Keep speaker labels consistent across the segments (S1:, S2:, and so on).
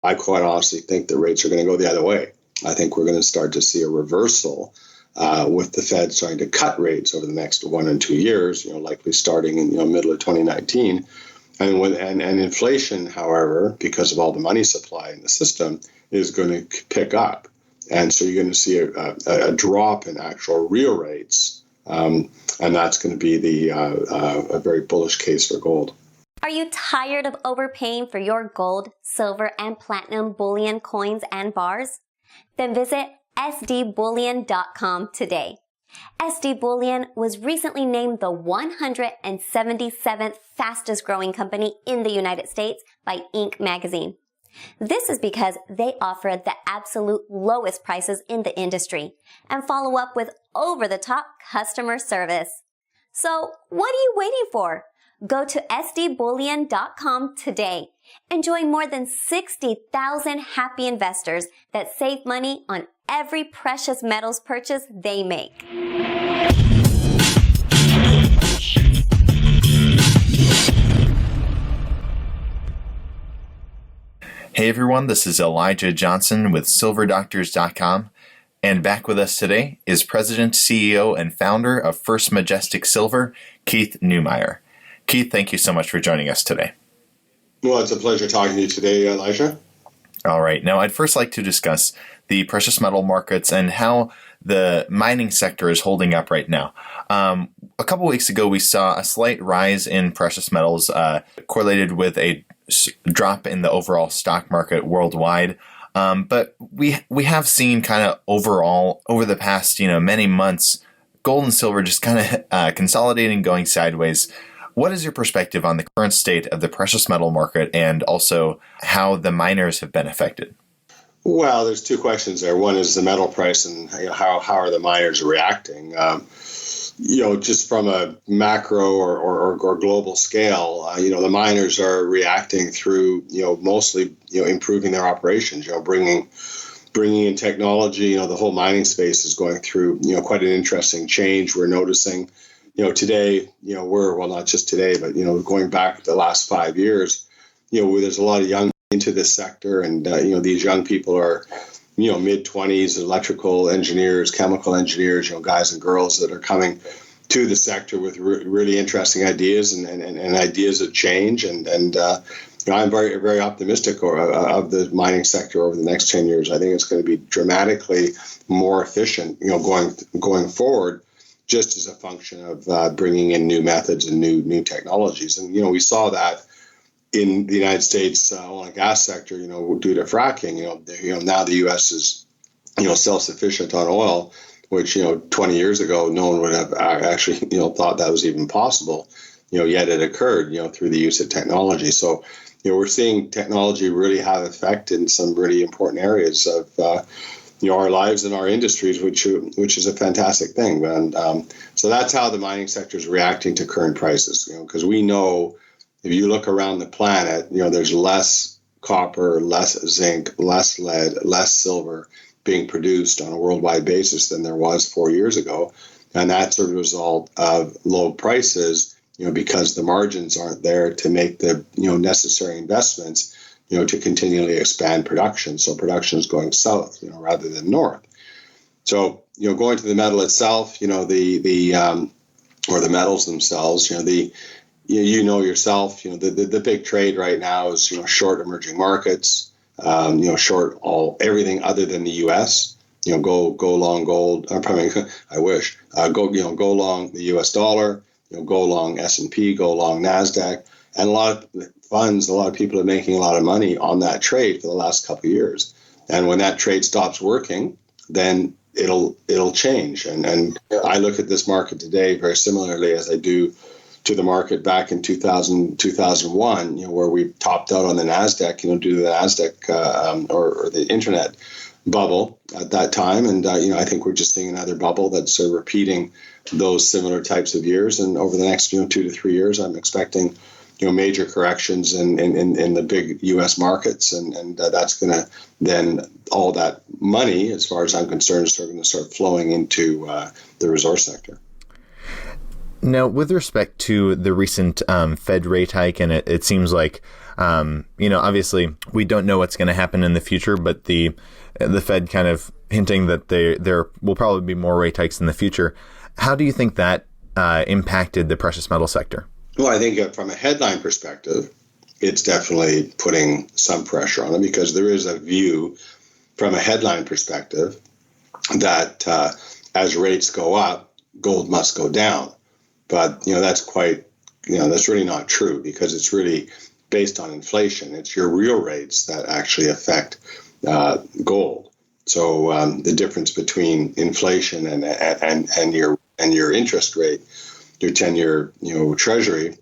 S1: I quite honestly think that rates are going to go the other way. I think we're going to start to see a reversal with the Fed starting to cut rates over the next 1 and 2 years, likely starting in middle of 2019. And inflation, however, because of all the money supply in the system, is going to pick up. And so you're going to see a drop in actual real rates. And that's going to be a very bullish case for gold.
S2: Are you tired of overpaying for your gold, silver, and platinum bullion coins and bars? Then visit sdbullion.com today. SD Bullion was recently named the 177th fastest growing company in the United States by Inc. magazine. This is because they offer the absolute lowest prices in the industry and follow up with over-the-top customer service. So what are you waiting for? Go to sdbullion.com today and join more than 60,000 happy investors that save money on every precious metals purchase they make.
S3: Hey everyone, this is Elijah Johnson with SilverDoctors.com, and back with us today is President, CEO, and founder of First Majestic Silver, Keith Neumeyer. Keith, thank you so much for joining us today.
S1: Well, it's a pleasure talking to you today, Elijah.
S3: All right. Now, I'd first like to discuss the precious metal markets and how the mining sector is holding up right now. A couple weeks ago, we saw a slight rise in precious metals correlated with a drop in the overall stock market worldwide. But we have seen kind of overall over the past many months, gold and silver just kind of consolidating, going sideways. What is your perspective on the current state of the precious metal market and also how the miners have been affected?
S1: Well, there's two questions there. One is the metal price and how are the miners reacting. Just from a macro or global scale, the miners are reacting through mostly improving their operations. Bringing in technology. The whole mining space is going through quite an interesting change. We're noticing. Today, well, not just today, but, going back the last 5 years, where there's a lot of young into this sector. And, these young people are, mid-20s, electrical engineers, chemical engineers, guys and girls that are coming to the sector with really interesting ideas and ideas of change. And I'm very, very optimistic of the mining sector over the next 10 years. I think it's going to be dramatically more efficient, going forward, just as a function of bringing in new methods and new technologies. And, we saw that in the United States oil and gas sector, due to fracking. Now the U.S. is, self-sufficient on oil, which, 20 years ago, no one would have actually, thought that was even possible. Yet it occurred, through the use of technology. So, we're seeing technology really have effect in some really important areas of our lives and our industries, which is a fantastic thing. And so that's how the mining sector is reacting to current prices. Because we know if you look around the planet, there's less copper, less zinc, less lead, less silver being produced on a worldwide basis than there was 4 years ago, and that's a result of low prices. Because the margins aren't there to make the necessary investments. To continually expand production. So production is going south, rather than north. So, going to the metal itself, or the metals themselves, yourself, the big trade right now is, short emerging markets, short everything other than the U.S. Go long gold. I wish go long the U.S. dollar. Go long S&P, go long NASDAQ. And a lot of funds, a lot of people are making a lot of money on that trade for the last couple of years. And when that trade stops working, then it'll change. And I look at this market today very similarly as I do to the market back in 2001, where we topped out on the NASDAQ, due to the NASDAQ or the internet bubble at that time. And, I think we're just seeing another bubble that's repeating those similar types of years. And over the next 2 to 3 years, I'm expecting major corrections in the big U.S. markets, and that's going to then all that money, as far as I'm concerned, is going to start flowing into the resource sector.
S3: Now, with respect to the recent Fed rate hike, and it seems like, obviously we don't know what's going to happen in the future, but the Fed kind of hinting that there will probably be more rate hikes in the future. How do you think that impacted the precious metal sector?
S1: Well, I think from a headline perspective, it's definitely putting some pressure on it, because there is a view from a headline perspective that as rates go up, gold must go down. But, that's that's really not true, because it's really based on inflation. It's your real rates that actually affect gold. So the difference between inflation and your interest rate, your 10-year treasury,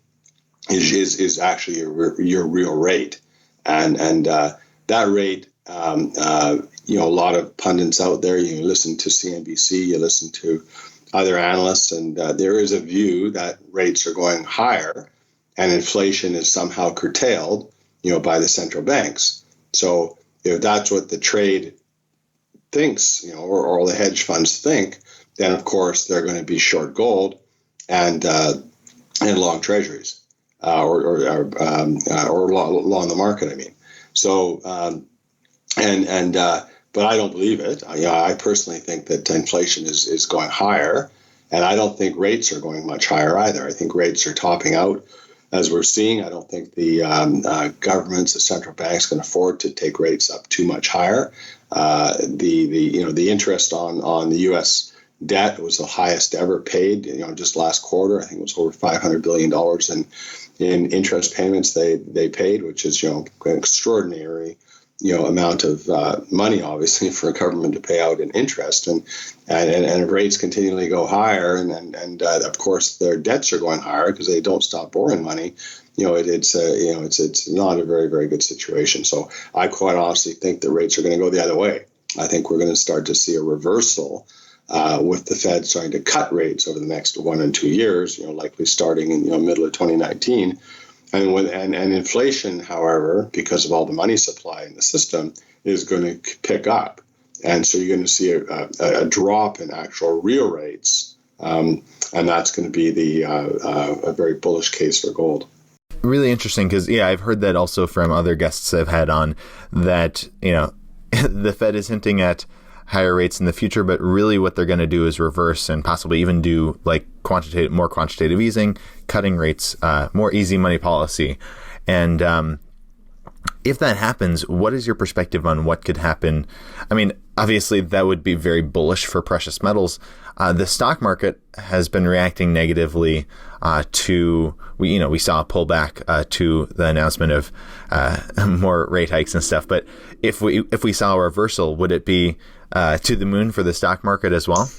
S1: is actually your real rate, and that rate. A lot of pundits out there. You listen to CNBC, you listen to other analysts, and there is a view that rates are going higher, and inflation is somehow curtailed, by the central banks. So if that's what the trade thinks, or the hedge funds think, then of course they're going to be short gold and long treasuries, or long the market. I mean, so but I don't believe it. I personally think that inflation is going higher, and I don't think rates are going much higher either. I think rates are topping out, as we're seeing. I don't think the governments, the central banks, can afford to take rates up too much higher. The interest on the U.S. debt was the highest ever paid. Just last quarter, I think it was over $500 billion in interest payments they paid, which is an extraordinary amount of money, obviously, for a government to pay out in interest, and if rates continually go higher, and of course their debts are going higher because they don't stop borrowing money, it's not a very, very good situation. So I quite honestly think that rates are going to go the other way. I think we're going to start to see a reversal with the Fed starting to cut rates over the next 1 and 2 years, likely starting in middle of 2019. And inflation, however, because of all the money supply in the system, is going to pick up. And so you're going to see a drop in actual real rates. And that's going to be a very bullish case for gold.
S3: Really interesting, because, I've heard that also from other guests I've had on, that, the Fed is hinting at higher rates in the future, but really what they're going to do is reverse and possibly even do like more quantitative easing, cutting rates, more easy money policy. And if that happens, what is your perspective on what could happen? I mean, obviously that would be very bullish for precious metals. The stock market has been reacting negatively we saw a pullback to the announcement of more rate hikes and stuff. But if we saw a reversal, would it be to the moon for the stock market as well?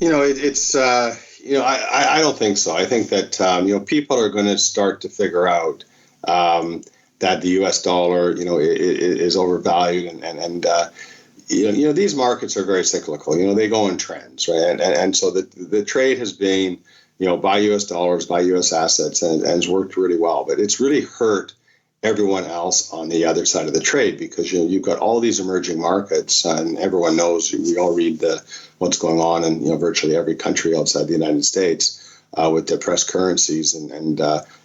S1: I don't think so. I think that people are going to start to figure out that the U.S. dollar is overvalued, and these markets are very cyclical. They go in trends, right? And so the trade has been buy U.S. dollars, buy U.S. assets, and it's worked really well. But it's really hurt everyone else on the other side of the trade, because you've got all these emerging markets, and everyone knows, we all read what's going on in virtually every country outside the United States with depressed currencies, and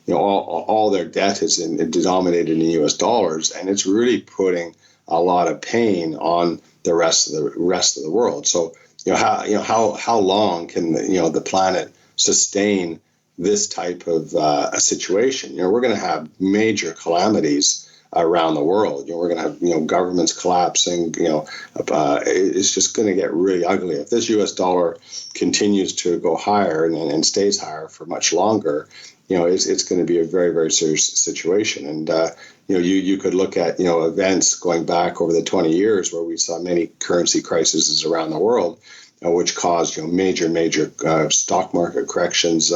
S1: all their debt is denominated in U.S. dollars, and it's really putting a lot of pain on the rest of the world. So how long can the planet sustain this type of a situation? We're going to have major calamities around the world. We're going to have governments collapsing. It's just going to get really ugly if this U.S. dollar continues to go higher and stays higher for much longer. It's going to be a very, very serious situation. And you could look at events going back over the 20 years where we saw many currency crises around the world, which caused major stock market corrections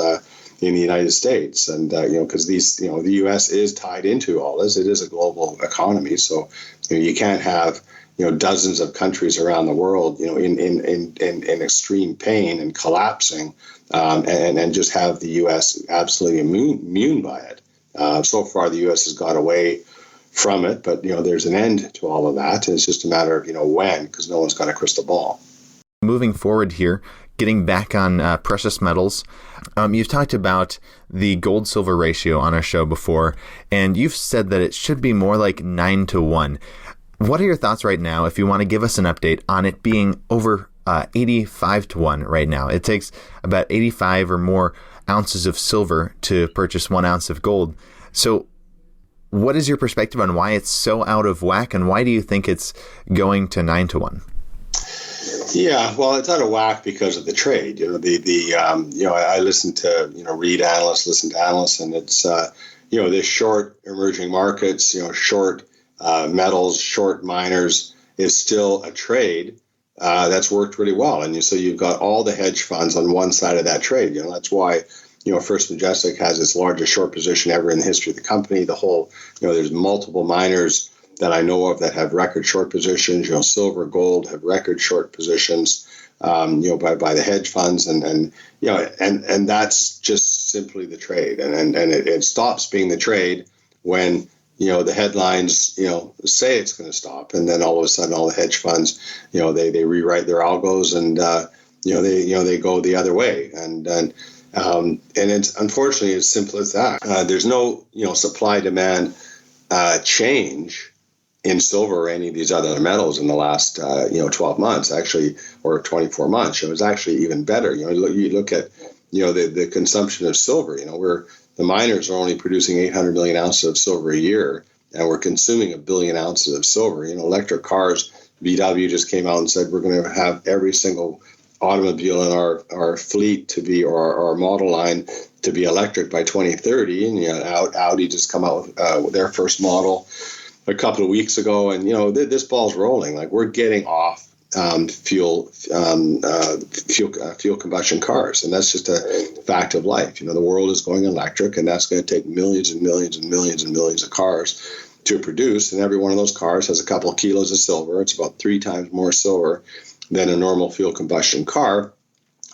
S1: in the United States. And because the U.S. is tied into all this, it is a global economy, so you can't have dozens of countries around the world in extreme pain and collapsing, and just have the U.S. absolutely immune by it. So far, the U.S. has got away from it, but there's an end to all of that, and it's just a matter of when, because no one's got a crystal ball.
S3: Moving forward here, getting back on precious metals. You've talked about the gold-silver ratio on our show before, and you've said that it should be more like 9-1. What are your thoughts right now, if you want to give us an update on it being over 85-1 right now? It takes about 85 or more ounces of silver to purchase 1 ounce of gold. So what is your perspective on why it's so out of whack, and why do you think it's going to 9-1?
S1: Yeah, well, it's out of whack because of the trade. I listen to read analysts, listen to analysts, and it's this short emerging markets, short metals, short miners is still a trade that's worked really well. And so you've got all the hedge funds on one side of that trade. That's why First Majestic has its largest short position ever in the history of the company. The whole, there's multiple miners that I know of that have record short positions. Silver, gold have record short positions. By the hedge funds, and that's just simply the trade, and it stops being the trade when the headlines say it's going to stop, and then all of a sudden all the hedge funds they rewrite their algos, and they go the other way, and it's unfortunately as simple as that. There's no supply demand change in silver or any of these other metals in the last 12 months actually, or 24 months. It was actually even better. You look at the consumption of silver. Where the miners are only producing 800 million ounces of silver a year, and we're consuming 1 billion ounces of silver. Electric cars. VW just came out and said we're going to have every single automobile in our fleet to be, or our model line to be electric by 2030. And Audi just come out with their first model a couple of weeks ago, and this ball's rolling. Like, we're getting off fuel combustion cars, and that's just a fact of life. The world is going electric, and that's going to take millions and millions and millions and millions of cars to produce, and every one of those cars has a couple of kilos of silver. It's about 3 times more silver than a normal fuel combustion car,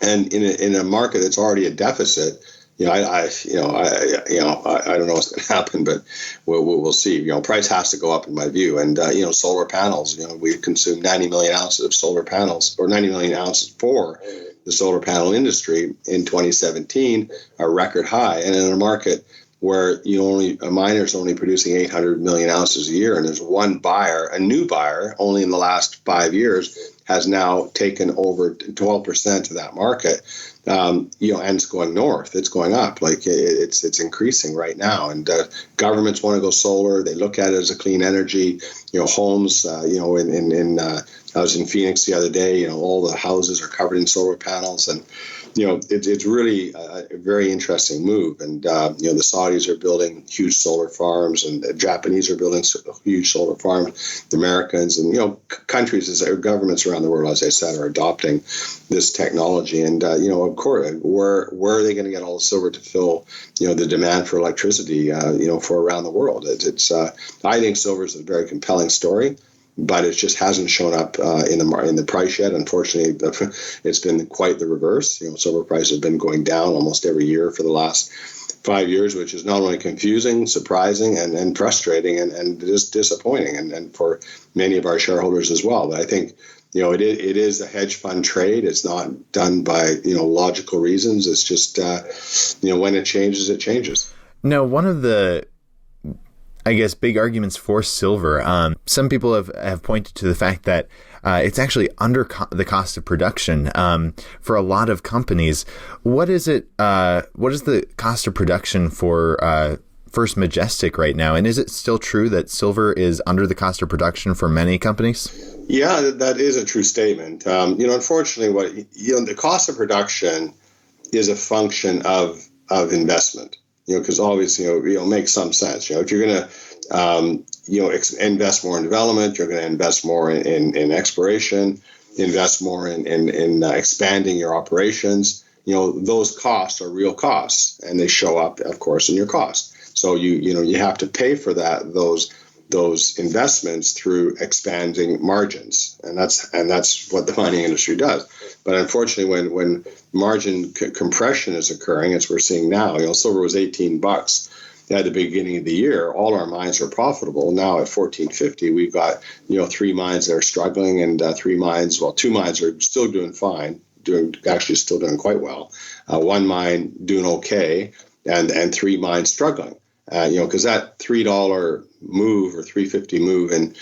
S1: and in a market that's already a deficit. I don't know what's going to happen, but we'll see. Price has to go up in my view. And, solar panels, we consume 90 million ounces of solar panels, or 90 million ounces for the solar panel industry in 2017, a record high. And in a market where a miner's only producing 800 million ounces a year, and there's one buyer, a new buyer, only in the last 5 years, has now taken over 12% of that market. And it's going north. It's going up. Like, it's increasing right now. And governments want to go solar. They look at it as a clean energy. Homes. I was in Phoenix the other day. All the houses are covered in solar panels, and it's really a very interesting move. And the Saudis are building huge solar farms, and the Japanese are building huge solar farms. The Americans and countries, governments around the world, as I said, are adopting this technology. And of course, where are they going to get all the silver to fill the demand for electricity for around the world? I think silver is a very compelling story, but it just hasn't shown up in the price yet. Unfortunately, it's been quite the reverse. Silver prices have been going down almost every year for the last 5 years, which is not only confusing, surprising, and frustrating, and just disappointing, and for many of our shareholders as well. But I think it is a hedge fund trade. It's not done by logical reasons. It's just when it changes, it changes.
S3: No, one of the big arguments for silver. Some people have pointed to the fact that it's actually under the cost of production for a lot of companies. What is it? What is the cost of production for First Majestic right now? And is it still true that silver is under the cost of production for many companies?
S1: Yeah, that is a true statement. Unfortunately, the cost of production is a function of investment. Because obviously, it makes some sense. If you're going to, invest more in development, you're going to invest more in exploration, invest more in expanding your operations. Those costs are real costs, and they show up, of course, in your costs. So you have to pay for those investments through expanding margins, and that's what the mining industry does. But unfortunately, when margin compression is occurring, as we're seeing now, silver was $18 at the beginning of the year. All our mines are profitable now at $14.50. We've got 3 mines that are struggling, and 2 mines are still doing fine. actually still doing quite well. One mine doing okay, and three mines struggling. Because that $3 move or $3.50 move in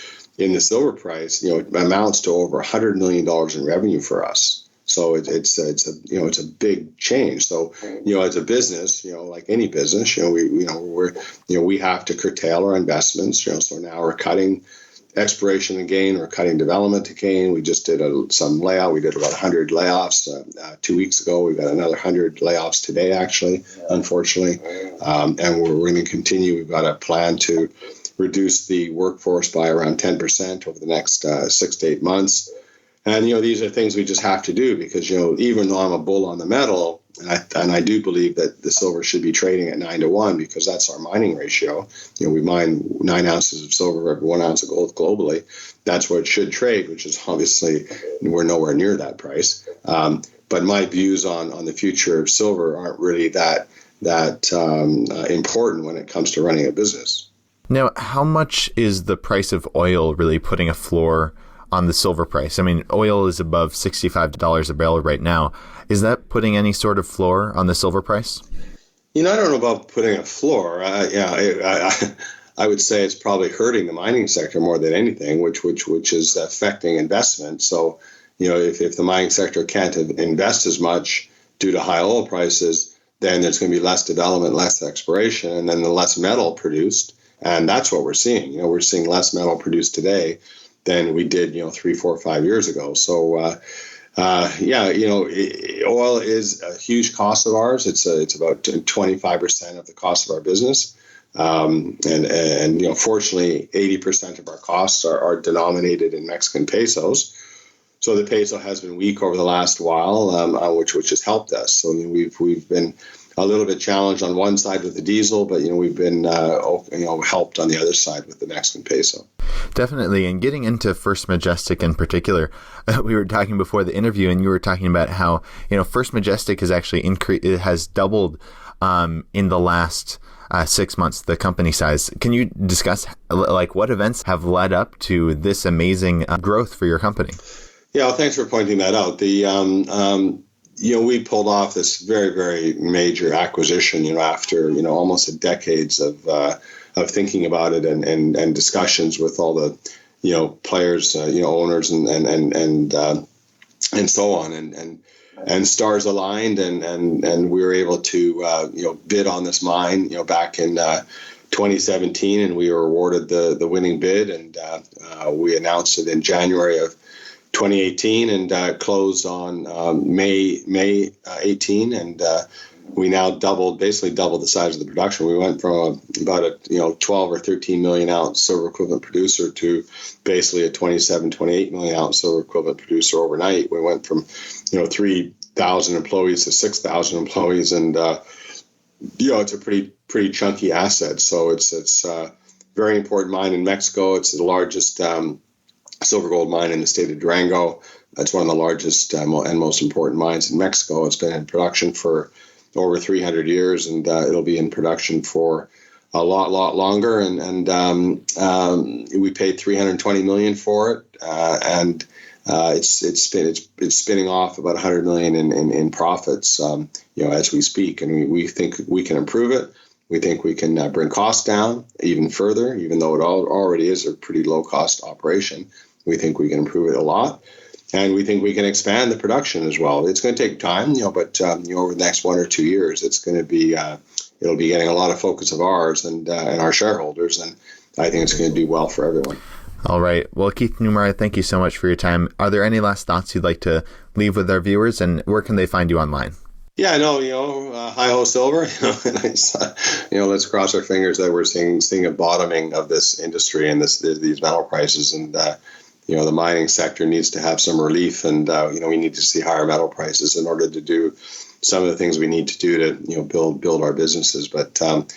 S1: the silver price, amounts to over $100 million in revenue for us. So it's a big change. So as a business, like any business, we have to curtail our investments. So now we're cutting exploration to gain, we're cutting development to gain. We just did some layoff. We did about 100 layoffs 2 weeks ago. We've got another 100 layoffs today, actually, unfortunately, and we're going to continue. We've got a plan to reduce the workforce by around 10% over the next 6 to 8 months. And, these are things we just have to do because, even though I'm a bull on the metal, and I do believe that the silver should be trading at 9-to-1 because that's our mining ratio. We mine 9 ounces of silver for every 1 ounce of gold globally. That's what it should trade, which is obviously we're nowhere near that price. But my views on the future of silver aren't really that important when it comes to running a business.
S3: Now, how much is the price of oil really putting a floor on the silver price? I mean, oil is above $65 a barrel right now. Is that putting any sort of floor on the silver price?
S1: I don't know about putting a floor. I would say it's probably hurting the mining sector more than anything, which is affecting investment. So, if the mining sector can't invest as much due to high oil prices, then there's going to be less development, less exploration, and then the less metal produced. And that's what we're seeing. We're seeing less metal produced today than we did, 3, 4, 5 years ago. So, oil is a huge cost of ours. It's about 25% of the cost of our business. And fortunately, 80% of our costs are denominated in Mexican pesos. So the peso has been weak over the last while, which has helped us. So we've been a little bit challenged on one side with the diesel, but we've been helped on the other side with the Mexican peso.
S3: Definitely, and getting into First Majestic in particular, we were talking before the interview, and you were talking about how First Majestic has actually it has doubled in the last 6 months, the company size. Can you discuss what events have led up to this amazing growth for your company?
S1: Yeah, well, thanks for pointing that out. We pulled off this very, very major acquisition, after, almost a decades of thinking about it and discussions with all the, players, owners and so on. And stars aligned and we were able to, bid on this mine, back in 2017, and we were awarded the winning bid, and we announced it in January of 2018 and closed on May 18, and we now basically doubled the size of the production. We went from about a 12 or 13 million ounce silver equivalent producer to basically a 27, 28 million ounce silver equivalent producer overnight. We went from 3,000 employees to 6,000 employees, and it's a pretty chunky asset. So it's a very important mine in Mexico. It's the largest silver gold mine in the state of Durango. It's one of the largest and most important mines in Mexico. It's been in production for over 300 years, and it'll be in production for a lot longer. And we paid $320 million for it, and it's spinning off about $100 million in profits, as we speak. And we think we can improve it. We think we can bring costs down even further, even though it already is a pretty low-cost operation. We think we can improve it a lot, and we think we can expand the production as well. It's going to take time, but over the next 1 or 2 years, it's going to be it'll be getting a lot of focus of ours and our shareholders, and I think it's going to do well for everyone.
S3: All right. Well, Keith Neumeyer, thank you so much for your time. Are there any last thoughts you'd like to leave with our viewers, and where can they find you online?
S1: Yeah, no, hi-ho silver, let's cross our fingers that we're seeing a bottoming of this industry and these metal prices. And, the mining sector needs to have some relief, and, we need to see higher metal prices in order to do some of the ththings we need to do to, build our businesses. But I'm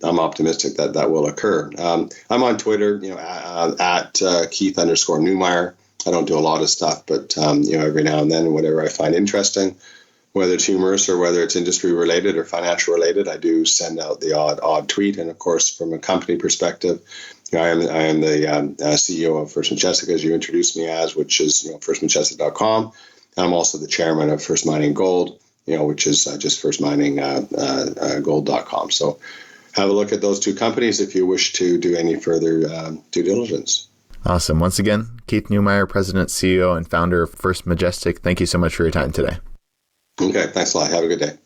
S1: optimistic that will occur. I'm on Twitter, at Keith_Neumeyer. I don't do a lot of stuff, but, every now and then, whatever I find interesting, whether it's humorous or whether it's industry related or financial related, I do send out the odd tweet. And of course, from a company perspective, I am the CEO of First Majestic, as you introduced me as, which is firstmajestic.com. And I'm also the chairman of First Mining Gold, which is just firstmininggold.com. So have a look at those two companies if you wish to do any further due diligence.
S3: Awesome. Once again, Keith Neumeyer, President, CEO, and founder of First Majestic, thank you so much for your time today.
S1: Okay, thanks a lot. Have a good day.